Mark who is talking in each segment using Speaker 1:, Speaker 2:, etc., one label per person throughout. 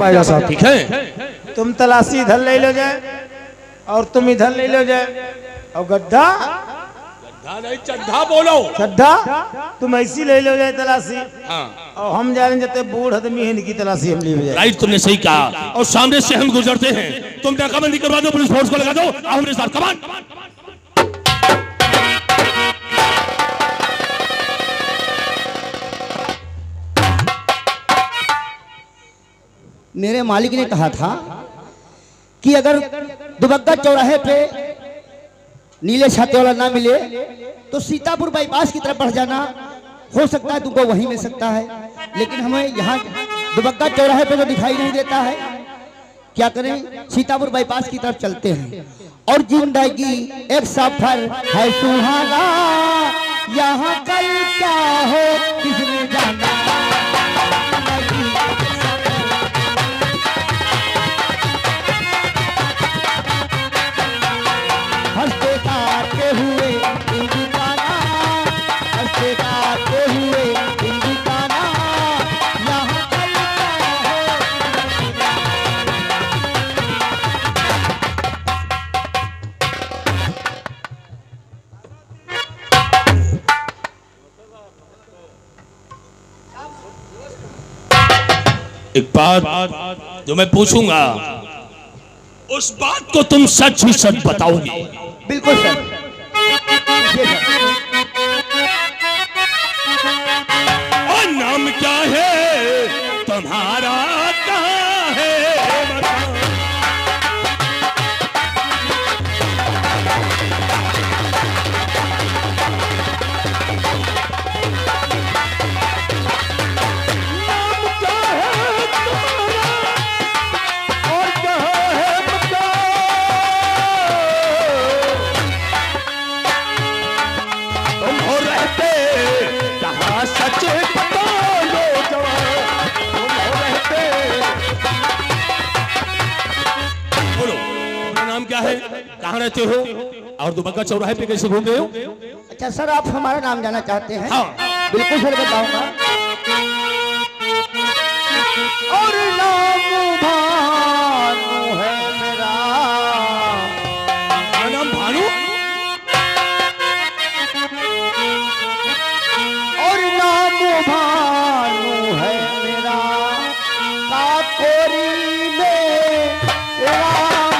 Speaker 1: पाएगा साहब।
Speaker 2: ठीक है,
Speaker 3: तुम तलाशी इधर ले लो जाए और तुम इधर ले लो जाए, और गड्ढा
Speaker 2: नहीं चड्ढा बोलो।
Speaker 3: गड्ढा तुम ऐसी ले लो जाए तलाशी,
Speaker 2: हाँ
Speaker 3: और हम जा रहे हैं जब बूढ़ आदमी है इनकी तलाशी हम ले जाए।
Speaker 2: राइट, तुमने सही कहा। और सामने से हम गुजरते हैं, तुम नाकाबंदी करवा दो, पुलिस फोर्स को लगा दो, आओ हमारे साथ, कमान।
Speaker 4: मेरे मालिक ने कहा था कि अगर दुबग्गा चौराहे पे नीले छाते वाला ना मिले तो सीतापुर बाईपास की तरफ बढ़ जाना, हो सकता है तुमको वहीं मिल सकता है। लेकिन हमें यहाँ दुबग्गा चौराहे पे तो दिखाई नहीं देता है, क्या करें, सीतापुर बाईपास की तरफ चलते हैं। और जिंदगी एक सफर है सुहाना, यहाँ कल क्या हो किसने जाना। हंसते गाते हुए हिंदुस्ताना, हंसते गाते हुए हिंदुस्ताना, यहाँ कल क्या हो।
Speaker 2: एक बात जो मैं पूछूंगा, उस बात को तुम सच ही सच बताओगे?
Speaker 4: बिल्कुल सर, ये सर।
Speaker 2: और नाम क्या है तुम्हारा, कहाँ है बताओ। क्या है, कहाँ रहते हो, और दुबग्गा चौराहे पे कैसे घूम गए हो?
Speaker 4: अच्छा सर, आप हमारा नाम जानना चाहते हैं?
Speaker 2: हाँ।
Speaker 4: बिल्कुल सर, बताऊंगा। और नाम भानु है मेरा।
Speaker 2: नाम भानु?
Speaker 4: और नाम भानु है मेरा, काकोरी में राम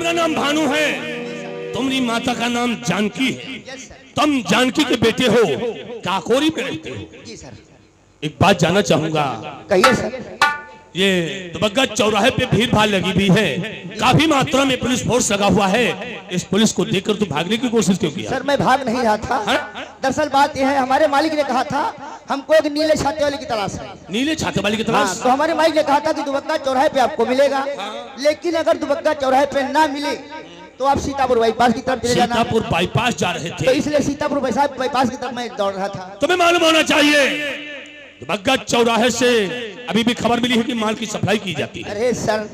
Speaker 4: का
Speaker 2: नाम भानु है, तुम्हारी माता का नाम जानकी है, तुम जानकी के बेटे हो, काकोरी में रहते हो।
Speaker 4: जी सर।
Speaker 2: एक बात जानना चाहूंगा,
Speaker 4: कहिए सर।
Speaker 2: ये दुबग्गा चौराहे पे भीड़ भाड़ लगी हुई है, काफी मात्रा में पुलिस फोर्स लगा हुआ है, इस पुलिस को देखकर तू भागने की कोशिश क्यों किया?
Speaker 4: सर मैं भाग नहीं रहा था। दरअसल बात यह है, हमारे मालिक ने कहा था हमको एक नीले छाते वाले की तलाश है।
Speaker 2: नीले छाते वाले की तलाश?
Speaker 4: तो हमारे मालिक ने कहा था कि दुबग्गा चौराहे पे आपको मिलेगा, लेकिन अगर दुबग्गा चौराहे पे ना मिले तो आप सीतापुर बाईपास की तरफ चले जाना।
Speaker 2: सीतापुर बाईपास जा रहे थे,
Speaker 4: तो इसलिए सीतापुर बाईपास की तरफ मैं दौड़ रहा था।
Speaker 2: तुम्हें मालूम होना चाहिए दुबग्गा चौराहे से अभी भी खबर मिली है कि माल की सप्लाई की जाती है।
Speaker 4: अरे सर,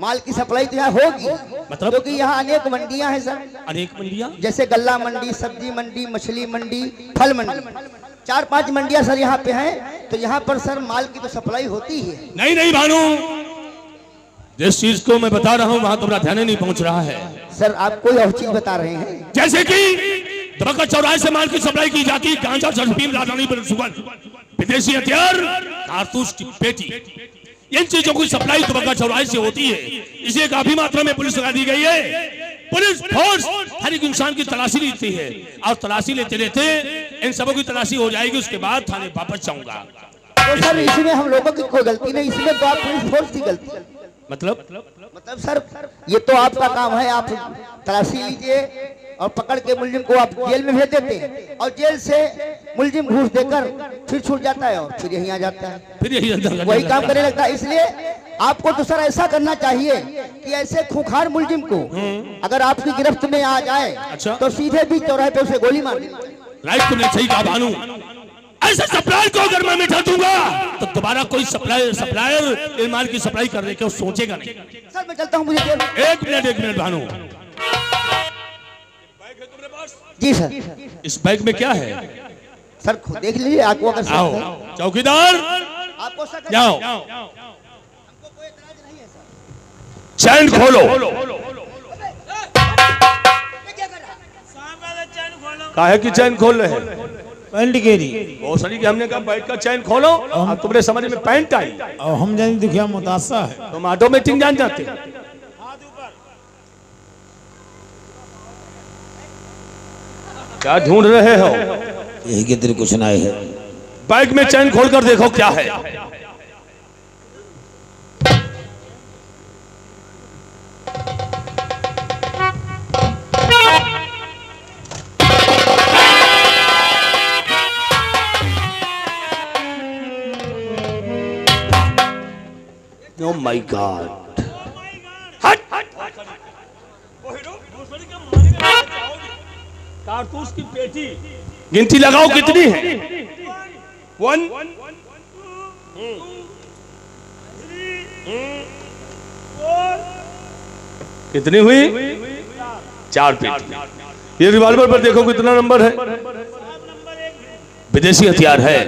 Speaker 4: माल की सप्लाई तो यहाँ होगी,
Speaker 2: मतलब?
Speaker 4: क्योंकि यहाँ अनेक मंडियां हैं सर।
Speaker 2: अनेक मंडियां?
Speaker 4: जैसे गल्ला मंडी, सब्जी मंडी, मछली मंडी, फल मंडी, 4-5 मंडियां सर यहाँ पे हैं। तो यहाँ पर सर माल की तो सप्लाई होती है।
Speaker 2: नहीं भानु, जिस चीज को मैं बता रहा हूँ वहां तुम्हारा ध्यान नहीं पहुंच रहा है।
Speaker 4: सर आप कोई और चीज बता रहे हैं?
Speaker 2: जैसे कि दुबग्गा चौराहे से माल की सप्लाई की जाती है। गांजा, जलफीम, लादानी, सुगन, विदेशी हथियार, कारतूस की पेटी, इन चीजों की सप्लाई दुबग्गा चौराहे से होती है। इसे काफी मात्रा में पुलिस लगा दी गई है। पुलिस फोर्स हर एक इंसान की तलाशी लेती है और तलाशी लेते लेते इन सबों की तलाशी हो जाएगी। उसके बाद थाने वापस जाऊंगा।
Speaker 4: तो सर इसमें हम लोगों की कोई गलती नहीं, इसमें तो आप पुलिस फोर्स की गलती है। मतलब सर ये तो आपका काम है, आप तलाशी लीजिए और पकड़ के मुलजिम को आप जेल में भेज देते हैं और जेल से मुलजिम घूस देकर फिर छूट जाता है और फिर यहीं आ जाता है,
Speaker 2: फिर यही
Speaker 4: वही काम करने लगता है। इसलिए आपको तो सर ऐसा करना चाहिए कि ऐसे खूंखार मुलजिम को अगर आपकी गिरफ्त में आ जाए
Speaker 2: अच्छा।
Speaker 4: तो सीधे भी चौराहे पे उसे गोली मार दी।
Speaker 2: राइट, तुमने सही कहा भानु। ऐसे सप्लायर को अगर मैं मिटा दूंगा तो दोबारा कोई सप्लायर इस माल की सप्लाई करने के सोचेगा नहीं।
Speaker 4: सर मैं चलता हूँ, मुझे
Speaker 2: एक मिनट भानु।
Speaker 4: जी सर।
Speaker 2: इस बैग में क्या है
Speaker 4: सर खुद देख लीजिए, आपको अगर
Speaker 2: आओ चौकीदार
Speaker 4: आपको
Speaker 2: जाओ, चैन खोलो। काहे की चैन खोल रहे हैं?
Speaker 3: पैंट केरी
Speaker 2: बहुत सारी कि हमने कहा बैठ का चैन खोलो और तुमने समझ में पैंट आई
Speaker 3: और हम जानी दुखिया मुतासा है।
Speaker 2: तुम ऑटोमेटिक जान जाते। क्या ढूंढ रहे हो?
Speaker 3: यही के तेरे कुछ ना है।
Speaker 2: बैग में चैन खोलकर देखो क्या है। Oh my God! हट! कारतूस की पेटी गिनती लगाओ कितनी है? 1 कितनी हुई? 4 पेटी। ये रिवॉल्वर पर देखो कितना नंबर है। विदेशी हथियार है,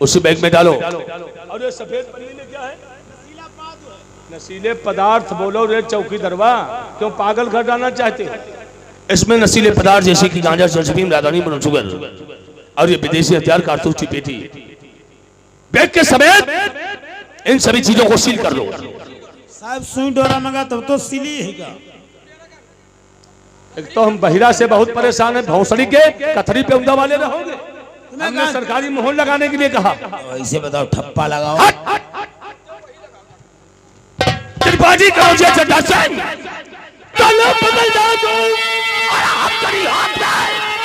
Speaker 2: उसी बैग में डालो। और ये सफेद पन्नी में क्या है? नशीले पदार्थ बोलो रे चौकीदरवा, क्यों पागल कर डालना चाहते हो? इसमें नशीले पदार्थ जैसे कि गांजा, जलफीम, लादानी, शुगर और ये विदेशी हथियार, कारतूस की पेटी बैग के समेत इन सभी चीजों को सील कर लो।
Speaker 3: साहब सुई डोरा मंगा तब तो सिली है का।
Speaker 2: एक तो हम बहिरा से बहुत परेशान हैं, भौसड़ी के कथरी पे उमदा वाले रहोगे। हमने सरकारी मोहर लगाने के लिए कहा।
Speaker 3: ऐसे बताओ, ठप्पा लगाओ।
Speaker 2: त्रिपाठी करो जे चड्डा से चलो बदल जाओ तुम और आप करी हाथ में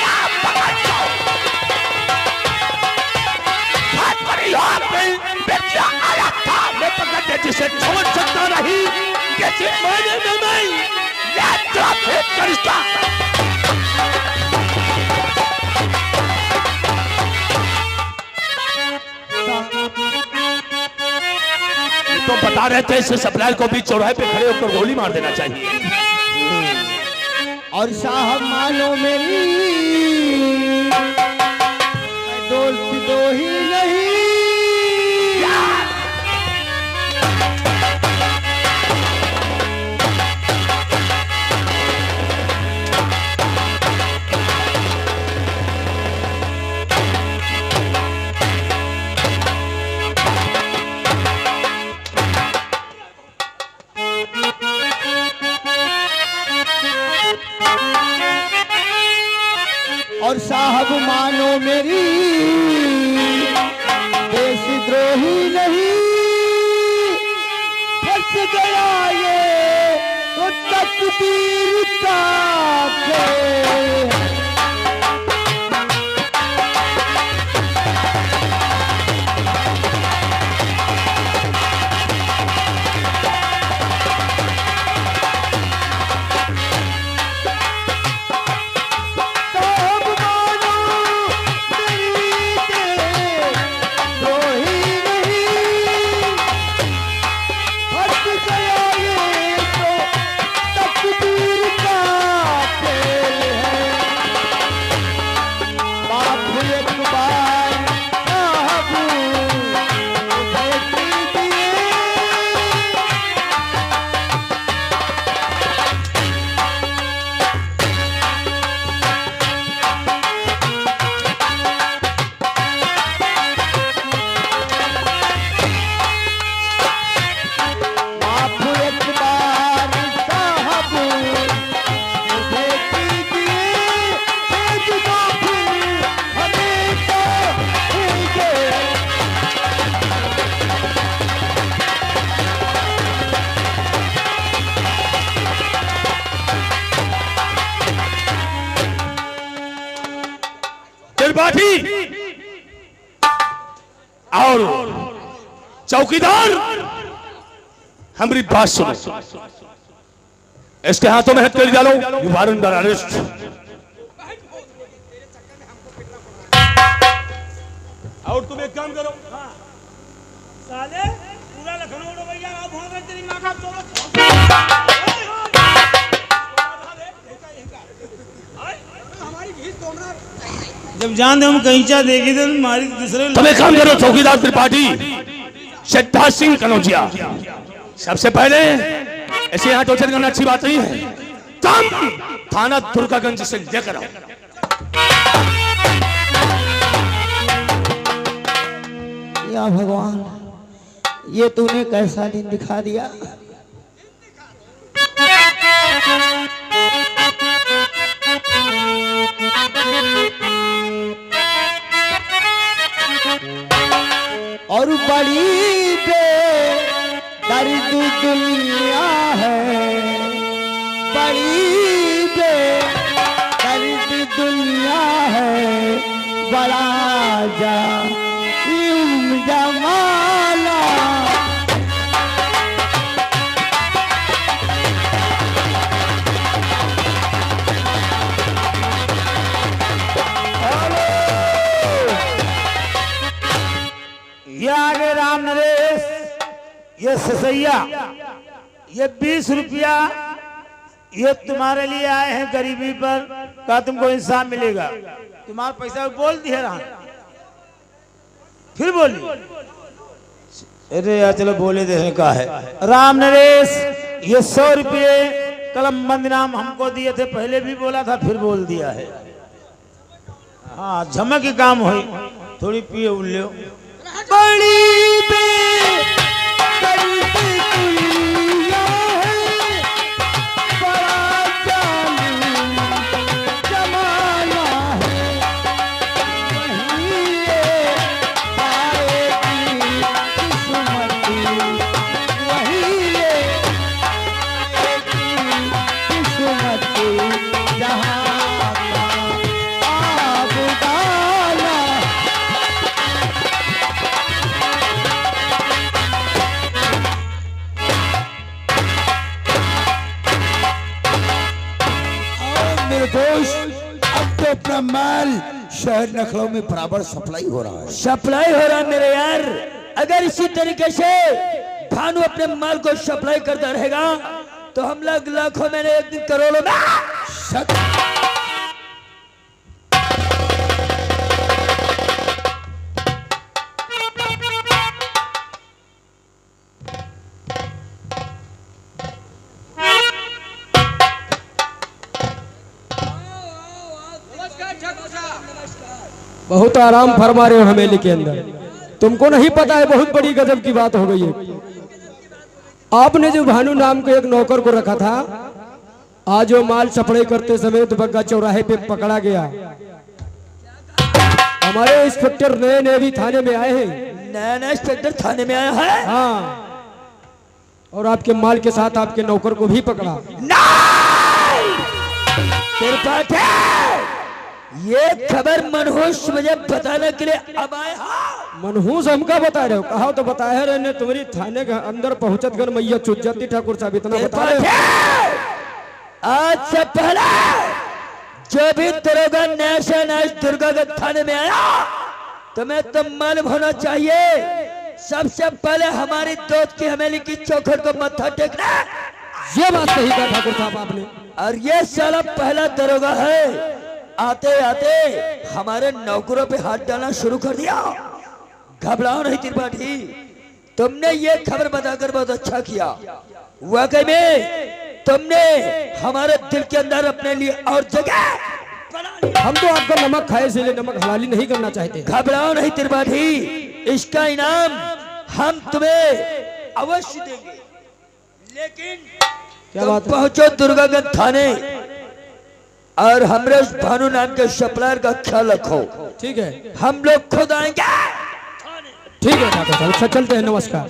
Speaker 2: आप पकड़ दो। हाथ परी हाथ में बेचा आया था, मैं पकड़ने जिसे छोड़ सकता नहीं, किसी मायने में नहीं, ये ट्रैफिक का रिश्ता। तो बता रहे थे इसे सप्लायर को भी चौराहे पे खड़े होकर गोली मार देना चाहिए।
Speaker 4: और साहब मानो मेरी दोस्त दो ही नहीं। और साहब मानो मेरी देशद्रोही नहीं। फंस गया ये तो तकदीर का खेल।
Speaker 2: त्रिपाठी और चौकीदार हमारी बात सुनो। इसके हाथों में हथकड़ी डालो, यू आर अंडर अरेस्ट। और तुम एक काम करो,
Speaker 3: साले पूरा लखनऊ उड़ो भैया, आप वहां गए तेरी मां का चोरो। जब जान दे हम कहीं देगी तो हमारी दूसरे।
Speaker 2: तुम एक काम करो चौकीदार त्रिपाठी सिद्धार्थ सिंह कनौजिया, सबसे पहले ऐसे यहाँ टोचर करना अच्छी बात नहीं है। तुम थाना दुर्गागंज से लेकर आओ।
Speaker 4: या भगवान, ये तूने कैसा दिन दिखा दिया। और बड़ी बेदर्द दुनिया है, बड़ी बेदर्द दुनिया है, बड़ा जालिम जमाना।
Speaker 3: ये आगे राम नरेश, ये ससैया, ये 20 रुपया ये तुम्हारे लिए आए हैं गरीबी पर, का तुमको इंसाफ मिलेगा। तुम्हारा पैसा बोल दिया रहा, फिर बोली। अरे यार चलो बोले देने का है। राम नरेश, ये 100 रुपये कलम बंद नाम हमको दिए थे, पहले भी बोला था फिर बोल दिया है। हाँ झमक की काम हुई, थोड़ी पिए उल्ले।
Speaker 4: बड़ी बेदर्द दुनिया है, बड़ा जालिम जमाना है, वही ये आएगी किस्मती, वही ये आएगी किस्मती, जहाँ का आब डाला।
Speaker 1: मेरे दोस्त, अब तो अपना माल शहर लखनऊ में बराबर सप्लाई हो रहा है।
Speaker 5: सप्लाई हो रहा है मेरे यार। अगर इसी तरीके से भानु अपने माल को सप्लाई करता रहेगा तो हम लोग लाखों में एक दिन करोड़ों में।
Speaker 6: बहुत आराम फरमा रहे हो हवेली के अंदर, तुमको नहीं पता है बहुत बड़ी गजब की बात हो गई है। आपने जो भानु नाम के एक नौकर को रखा था, आज वो माल सप्लाई करते समय दुबग्गा चौराहे पे पकड़ा गया। हमारे इंस्पेक्टर नए नए भी थाने में आए हैं।
Speaker 5: नया इंस्पेक्टर थाने में आया है।
Speaker 6: हाँ, और आपके माल के साथ आपके नौकर को भी पकड़ा।
Speaker 5: ये खबर मनहूस मुझे बताने के लिए अब आया।
Speaker 6: मनहूस हमका बता रहे हो, कहा तो बताया रहे ने, तुम्हारी थाने के अंदर पहुंचत कर मैया चुट जाती ठाकुर साहब, इतना बता रहे हो।
Speaker 5: आज से पहले जो भी दरोगा नया से नया दुर्गागंज थाने में आया, तुम्हें तो मालूम होना चाहिए सबसे पहले हमारी दोस्त की हवेली की चौखट को मत्था टेकना।
Speaker 6: ये बात सही कहा ठाकुर साहब आपने।
Speaker 5: और ये साला पहला दरोगा है, आते आते हमारे नौकरों पे हाथ डालना शुरू कर दिया। घबराओ नहीं त्रिपाठी, तुमने ये खबर बताकर बहुत अच्छा किया। वाकई में तुमने हमारे दिल के अंदर अपने लिए और जगह बना ली।
Speaker 6: हम तो आपका नमक खाए इसलिए नमक हलाली नहीं करना चाहते।
Speaker 5: घबराओ नहीं त्रिपाठी, इसका इनाम हम तुम्हें अवश्य देंगे, लेकिन
Speaker 6: क्या
Speaker 5: तुम
Speaker 6: बात है?
Speaker 5: पहुंचो दुर्गागंज थाने और हमरे उस भानु नाम के सप्लायर का ख्याल रखो।
Speaker 6: ठीक है,
Speaker 5: हम लोग खुद आएंगे।
Speaker 6: ठीक है ठाकुर साहब, अच्छा चलते हैं, नमस्कार।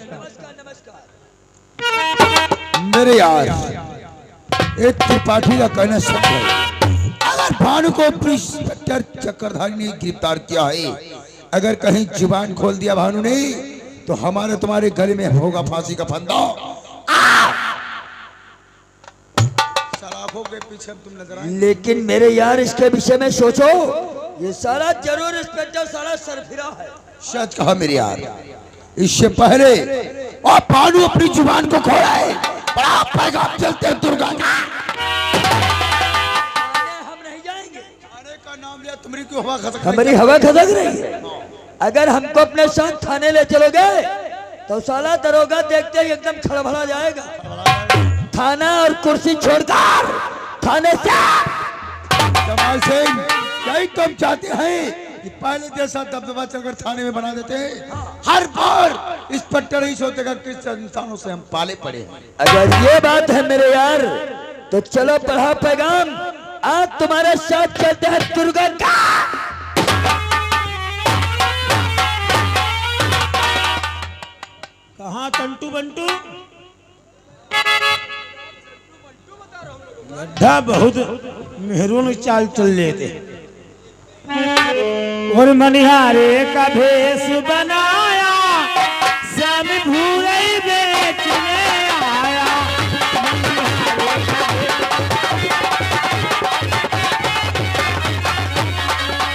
Speaker 1: मेरे यार, एक त्रिपाठी का कहना सच है। अगर भानु को इंस्पेक्टर चक्रधारी ने गिरफ्तार किया है, अगर कहीं जुबान खोल दिया भानु ने, तो हमारे तुम्हारे गले में होगा फांसी का फंदा। सलाखों के पीछे तुम नजर आए।
Speaker 5: लेकिन मेरे यार इसके विषय में सोचो, ये सारा जरूर इंस्पेक्टर सारा सरफिरा है।
Speaker 1: सच कहा मेरे यार, इससे पहले और भानु अपनी जुबान को खोला है, बड़ा पैगाम चलते हैं दुर्गा का।
Speaker 5: हम नहीं जाएंगे।
Speaker 1: थाने का नाम लिया, तुम्हारी क्यों हवा खसक रही?
Speaker 5: हमारी हवा खदक रही है। अगर हमको अपने साथ थाने ले चलोगे तो साला दरोगा देखते ही एकदम खड़बड़ा जाएगा। थाना और कुर्सी छोड़कर थाने से।
Speaker 1: जमाल सिंह, यही तुम चाहते हैं कि पहले जैसा दबदबा चलकर थाने में बना देते हैं? हर बार इंस्पेक्टर ही सोचेगा किस इंसानों से हम पाले पड़े हैं।
Speaker 5: अगर ये बात है मेरे यार, तो चलो पढ़ा पैगाम, आज तुम्हारे साथ चलते हैं दुर्गा का।
Speaker 3: कहाँ टंटू बंटू? गड्ढा बहुत मेहरून चाल चल लेते। और मनिहारे का भेष बनाया, सब भूरे बेचने आया।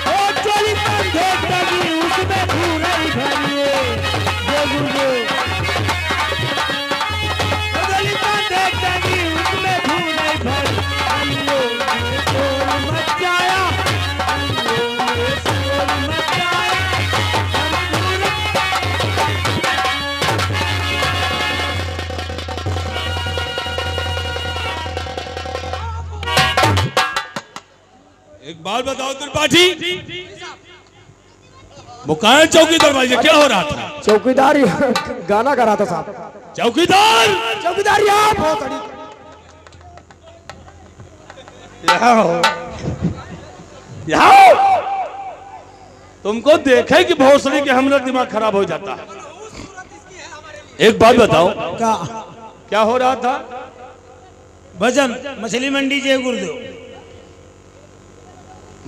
Speaker 3: ओ चोरी कंधे तगी, उसमें भूरे भरिए। जो गुरु चोरी कंधे तगी, उसमें भूरे भरिए। शोर मचाया, शोर मचाया।
Speaker 2: एक बात बताओ त्रिपाठी, मुकाय चौकी दरवाजे क्या हो रहा था?
Speaker 6: चौकीदार गाना गा रहा था साहब।
Speaker 2: चौकीदार,
Speaker 6: चौकीदार यहाँ बहुत
Speaker 2: यहाँ तुमको देखे कि भोसड़ी के हमरा दिमाग खराब हो जाता है। एक बात बताओ, क्या हो रहा था?
Speaker 3: भजन मछली मंडी जय गुरुदेव।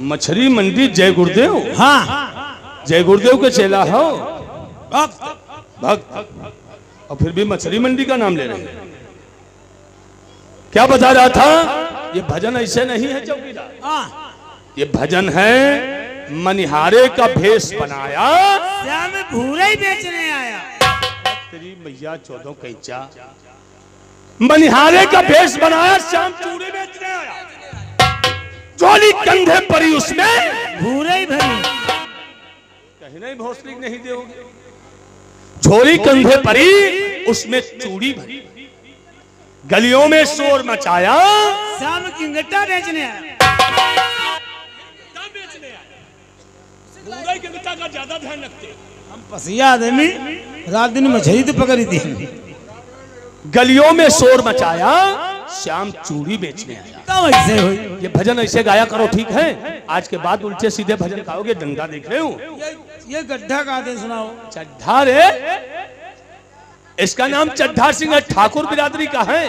Speaker 2: मछली मंडी जय गुरुदेव?
Speaker 3: हाँ,
Speaker 2: जय गुरुदेव के चेला हो
Speaker 3: भक्त।
Speaker 2: भक्त, और फिर भी मछली मंडी का नाम ले रहे हैं। क्या बता रहा था? ये भजन ऐसे नहीं है चौकीदार, ये भजन है मनिहारे का भेष बनाया,
Speaker 3: श्याम भूरे ही बेचने आया।
Speaker 2: तेरी मैया 14 कैचा, मनिहारे का भेष बनाया, श्याम चूड़ी बेचने आया। झोली कंधे परी, उसमें
Speaker 3: भूरे ही भरी।
Speaker 2: कहीं नहीं भोसड़ी नहीं दोगे। झोली कंधे परी, उसमें चूड़ी भरी। गलियों में शोर मचाया,
Speaker 3: श्याम किंगटा बेचने आया।
Speaker 2: का ज्यादा ध्यान रखते।
Speaker 3: हम पसिया आदमी रात दिन मछली तो पकड़ी थी।
Speaker 2: गलियों में शोर मचाया, श्याम चूड़ी बेचने आया।
Speaker 3: कब ऐसे हुई?
Speaker 2: ये भजन ऐसे गाया करो, ठीक है? आज के बाद उल्टे सीधे भजन गाओगे, डंडा देख रहे हो।
Speaker 3: ये गड्ढा गाते सुनाओ।
Speaker 2: चड्ढा रे, इसका नाम चड्ढा सिंह है, ठाकुर बिरादरी का है।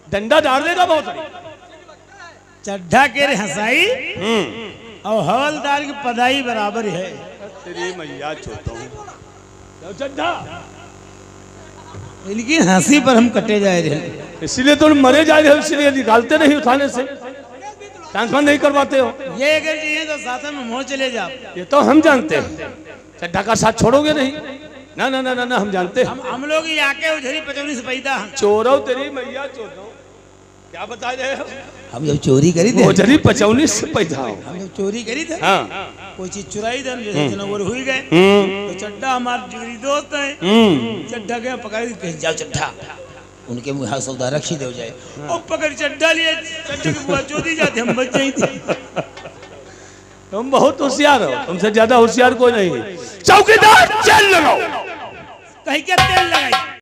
Speaker 2: डंडा डाल देगा बहुत।
Speaker 3: चड्ढा के रे हंसाई और हवलदार की पदाई बराबर है।
Speaker 2: तेरी मैया चोता हूं। चड्ढा,
Speaker 3: इनकी हंसी पर हम कटे जा रहे हैं।
Speaker 2: इसीलिए तो मरे जा रहे हो, इसलिए निकालते नहीं उठाने से, ट्रांसफर नहीं करवाते हो।
Speaker 3: ये अगर चाहिए तो साथ में मोह चले जाओ।
Speaker 2: ये तो हम जानते हैं, चड्ढा का साथ छोड़ोगे नहीं। ना ना ना ना, ना हम जानते हैं।
Speaker 3: हम लोग यहाँ के उधरी पचौनी से पैदा हैं।
Speaker 2: चोरो तेरी मैया चोदो, क्या बता रहे हो?
Speaker 3: हम जब चोरी करी थे,
Speaker 2: ओझरी 55 से पैदा हो।
Speaker 3: हम जब चोरी करी थे,
Speaker 2: हाँ,
Speaker 3: कोई चीज चुराई थे, हम जैसे जनवर हुई गए तो चड्ढा हमारे जिगरी दोस्त है। चड्ढा गए पकड़ के, जाओ चड्ढा उनके मुँह सौदा रखी दे जाए। और पकड़ चड्ढा लिए, चड्ढा की बुआ चोरी जाते, हम बच जाए थे।
Speaker 2: तुम बहुत होशियार हो, तुमसे ज्यादा होशियार कोई नहीं। चौकीदार चल लगाओ।
Speaker 3: कहीं क्या तेल लगाई।